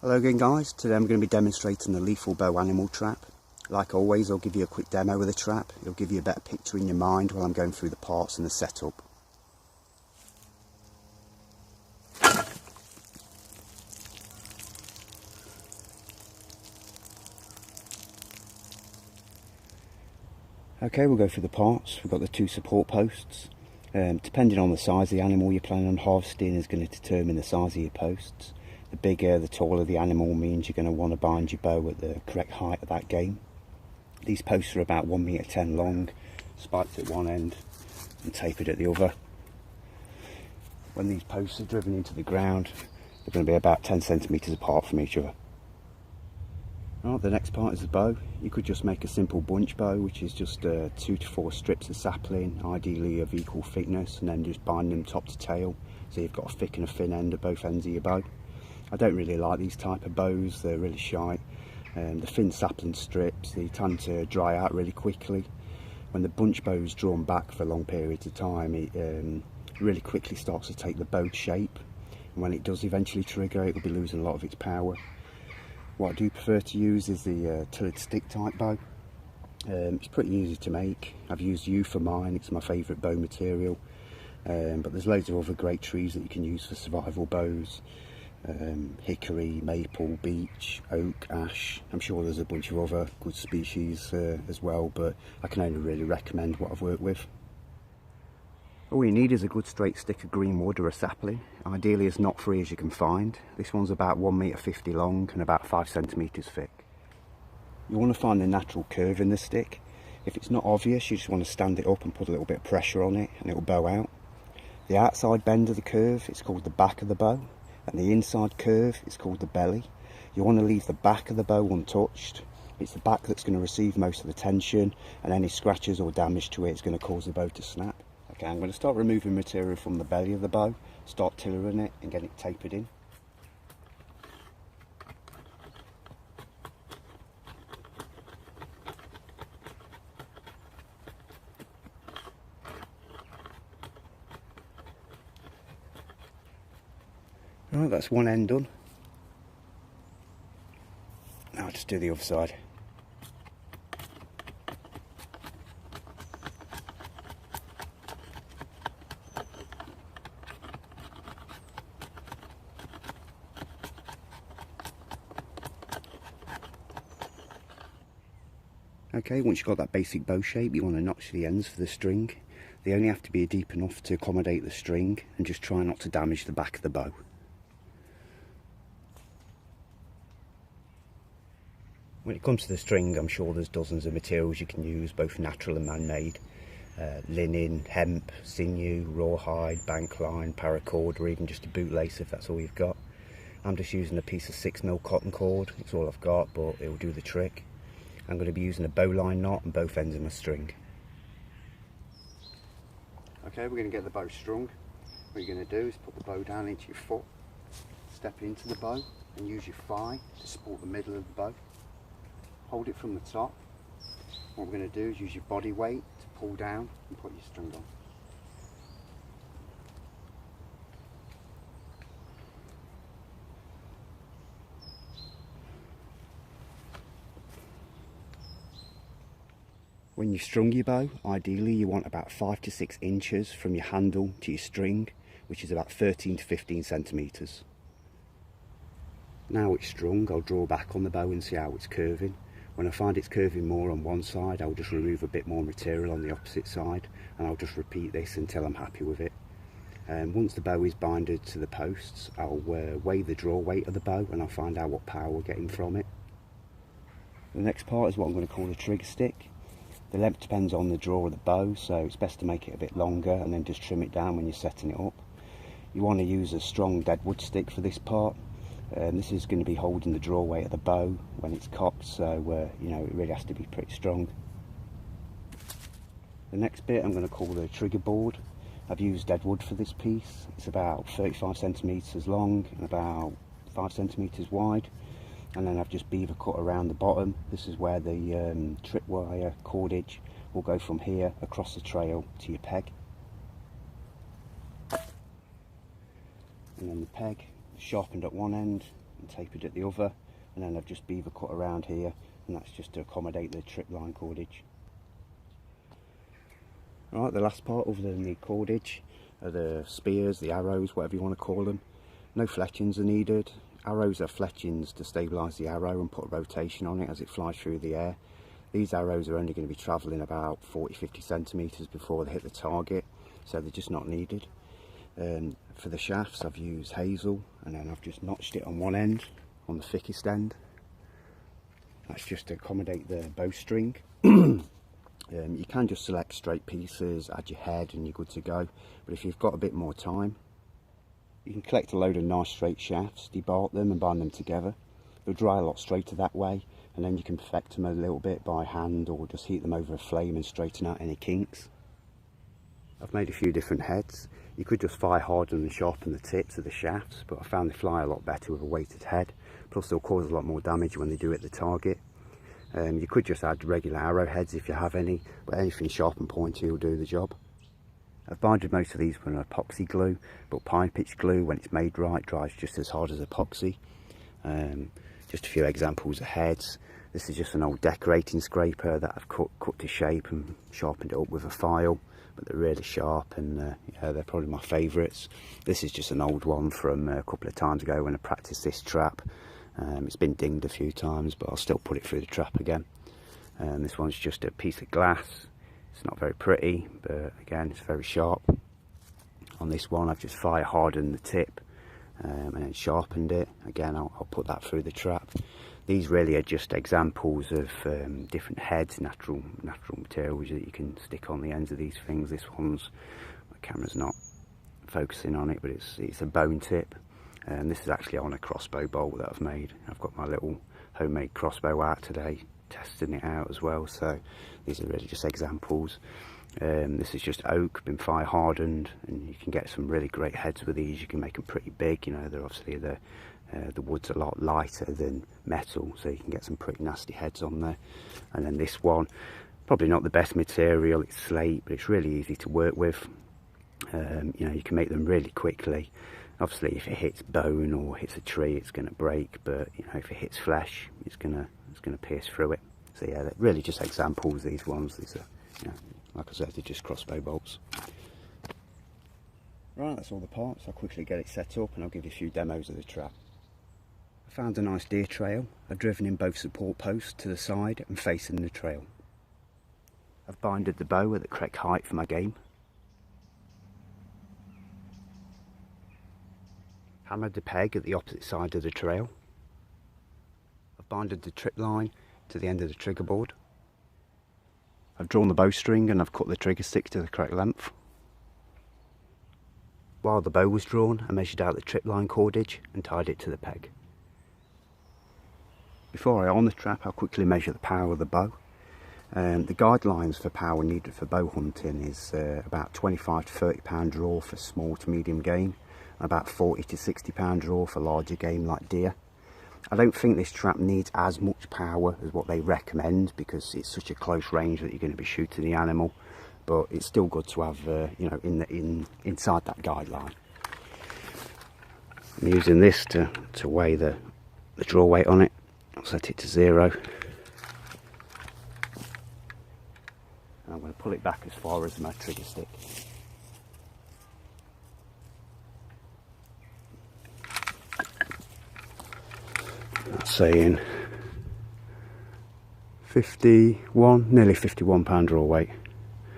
Hello again guys, today I'm going to be demonstrating the lethal bow animal trap. Like always, I'll give you a quick demo of the trap. It'll give you a better picture in your mind while I'm going through the parts and the setup. Okay, we'll go through the parts. We've got the two support posts. Depending on the size of the animal you're planning on harvesting is going to determine the size of your posts. The bigger, the taller the animal means you're going to want to bind your bow at the correct height of that game. These posts are about 1.10 m long, spiked at one end and tapered at the other. When these posts are driven into the ground, they're going to be about 10 centimetres apart from each other. Right, the next part is the bow. You could just make a simple bunch bow, which is just 2 to 4 strips of sapling, ideally of equal thickness, and then just bind them top to tail, so you've got a thick and a thin end at both ends of your bow. I don't really like these type of bows, they're really shite. The thin sapling strips, they tend to dry out really quickly. When the bunch bow is drawn back for long periods of time, it really quickly starts to take the bowed shape, and when it does eventually trigger, it will be losing a lot of its power. What I do prefer to use is the tillered stick type bow. It's pretty easy to make. I've used yew for mine, it's my favourite bow material. But there's loads of other great trees that you can use for survival bows. Hickory, maple, beech, oak, ash. I'm sure there's a bunch of other good species as well, but I can only really recommend what I've worked with. All you need is a good straight stick of green wood or a sapling, ideally as knot free as you can find. This one's about 1.50 m long and about 5 centimetres thick. You want to find the natural curve in the stick. If it's not obvious, you just want to stand it up and put a little bit of pressure on it and it will bow out. The outside bend of the curve is called the back of the bow, and the inside curve is called the belly. You want to leave the back of the bow untouched. It's the back that's going to receive most of the tension, and any scratches or damage to it is going to cause the bow to snap. Okay, I'm going to start removing material from the belly of the bow, start tillering it and get it tapered in. Right, that's one end done. Now I'll just do the other side. Okay, once you've got that basic bow shape, you want to notch the ends for the string. They only have to be deep enough to accommodate the string, and just try not to damage the back of the bow. When it comes to the string, I'm sure there's dozens of materials you can use, both natural and man-made. Linen, hemp, sinew, rawhide, bank line, paracord, or even just a bootlace if that's all you've got. I'm just using a piece of 6 mm cotton cord. It's all I've got, but it will do the trick. I'm going to be using a bowline knot on both ends of my string. Okay, we're going to get the bow strung. What you're going to do is put the bow down into your foot, step into the bow and use your thigh to support the middle of the bow. Hold it from the top. What we're going to do is use your body weight to pull down and put your string on. When you've strung your bow, ideally you want about 5 to 6 inches from your handle to your string, which is about 13 to 15 centimetres. Now it's strung, I'll draw back on the bow and see how it's curving. When I find it's curving more on one side, I'll just remove a bit more material on the opposite side, and I'll just repeat this until I'm happy with it. Once the bow is binded to the posts, I'll weigh the draw weight of the bow and I'll find out what power we're getting from it. The next part is what I'm going to call the trigger stick. The length depends on the draw of the bow, so it's best to make it a bit longer and then just trim it down when you're setting it up. You want to use a strong deadwood stick for this part. This is going to be holding the draw weight of the bow when it's cocked, so you know, it really has to be pretty strong. The next bit I'm going to call the trigger board. I've used deadwood for this piece. It's about 35 centimetres long and about 5 centimetres wide. And then I've just beaver cut around the bottom. This is where the tripwire cordage will go from here across the trail to your peg. And then the peg sharpened at one end and tapered at the other, and then I've just beaver cut around here, and that's just to accommodate the trip line cordage. Right, the last part other than the cordage are the spears, the arrows, whatever you want to call them. No fletchings are needed. Arrows are fletchings to stabilise the arrow and put a rotation on it as it flies through the air. These arrows are only going to be travelling about 40-50 centimetres before they hit the target, so they're just not needed. For the shafts I've used hazel, and then I've just notched it on one end, on the thickest end. That's just to accommodate the bowstring. You can just select straight pieces, add your head and you're good to go, but if you've got a bit more time, you can collect a load of nice straight shafts, debark them and bind them together. They'll dry a lot straighter that way, and then you can perfect them a little bit by hand or just heat them over a flame and straighten out any kinks. I've made a few different heads. You could just fire harden and sharpen the tips of the shafts, but I found they fly a lot better with a weighted head, plus they'll cause a lot more damage when they do hit the target. You could just add regular arrowheads if you have any, but anything sharp and pointy will do the job. I've binded most of these with an epoxy glue, but pine pitch glue, when it's made right, dries just as hard as epoxy. Just a few examples of heads. This is just an old decorating scraper that I've cut to shape and sharpened it up with a file, but they're really sharp, and yeah, they're probably my favourites. This is just an old one from a couple of times ago when I practiced this trap. It's been dinged a few times, but I'll still put it through the trap again. This one's just a piece of glass. It's not very pretty, but again, it's very sharp. On this one, I've just fire hardened the tip and then sharpened it. Again, I'll put that through the trap. These really are just examples of different heads, natural materials that you can stick on the ends of these things. This one's, my camera's not focusing on it, but it's a bone tip. And this is actually on a crossbow bolt that I've made. I've got my little homemade crossbow out today, testing it out as well, so these are really just examples. This is just oak, been fire hardened, and you can get some really great heads with these. You can make them pretty big, you know, they're obviously the wood's a lot lighter than metal, so you can get some pretty nasty heads on there. And then this one, probably not the best material, it's slate, but it's really easy to work with. You know, you can make them really quickly. Obviously if it hits bone or hits a tree, it's going to break, but you know, if it hits flesh, it's going to pierce through it. So yeah, they're really just examples, these ones. These are, you know, like I said, they're just crossbow bolts. Right, that's all the parts. I'll quickly get it set up and I'll give you a few demos of the trap. I found a nice deer trail. I've driven in both support posts to the side and facing the trail. I've binded the bow at the correct height for my game. Hammered the peg at the opposite side of the trail. I've binded the trip line to the end of the trigger board. I've drawn the bowstring and I've cut the trigger stick to the correct length. While the bow was drawn, I measured out the trip line cordage and tied it to the peg. Before I on the trap, I'll quickly measure the power of the bow. The guidelines for power needed for bow hunting is about 25 to 30 pound draw for small to medium game, about 40 to 60 pound draw for larger game like deer. I don't think this trap needs as much power as what they recommend because it's such a close range that you're going to be shooting the animal, but it's still good to have you know, inside that guideline. I'm using this to weigh the draw weight on it. I'll set it to 0. And I'm going to pull it back as far as my trigger stick. That's saying 51, nearly 51 pound draw weight.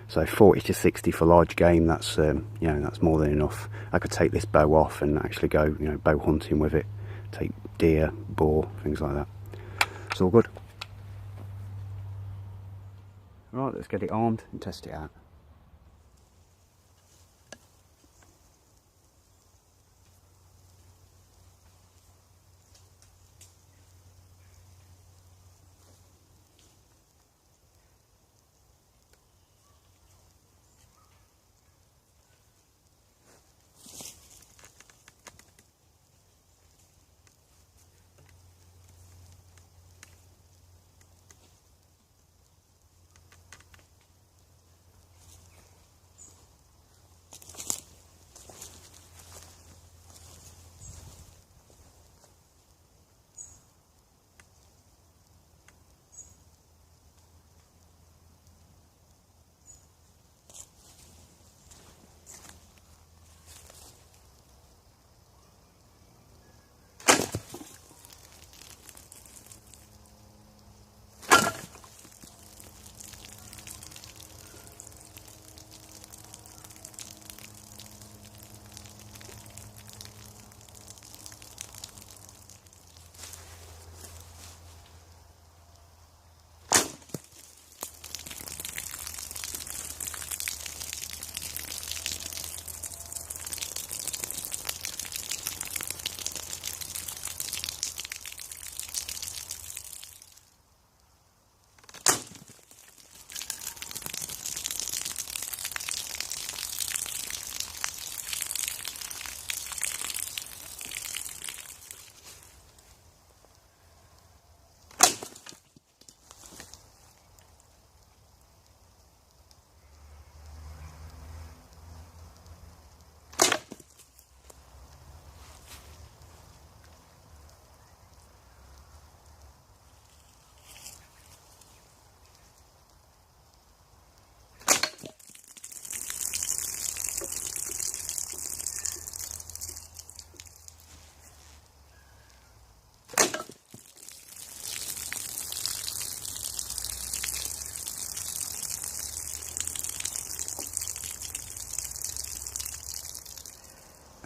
So 40 to 60 for large game. That's you know, that's more than enough. I could take this bow off and actually go, you know, bow hunting with it. Take deer, boar, things like that. It's all good. Right, let's get it armed and test it out.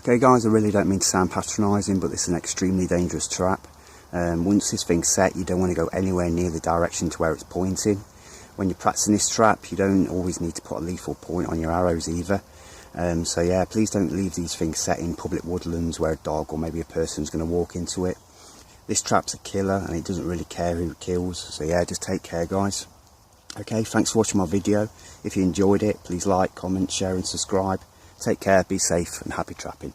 Okay guys, I really don't mean to sound patronising, but this is an extremely dangerous trap. Once this thing's set, you don't want to go anywhere near the direction to where it's pointing. When you're practicing this trap, you don't always need to put a lethal point on your arrows either. So yeah, please don't leave these things set in public woodlands where a dog or maybe a person's going to walk into it. This trap's a killer and it doesn't really care who it kills, so yeah, just take care guys. Okay, thanks for watching my video. If you enjoyed it, please like, comment, share and subscribe. Take care, be safe and happy trapping.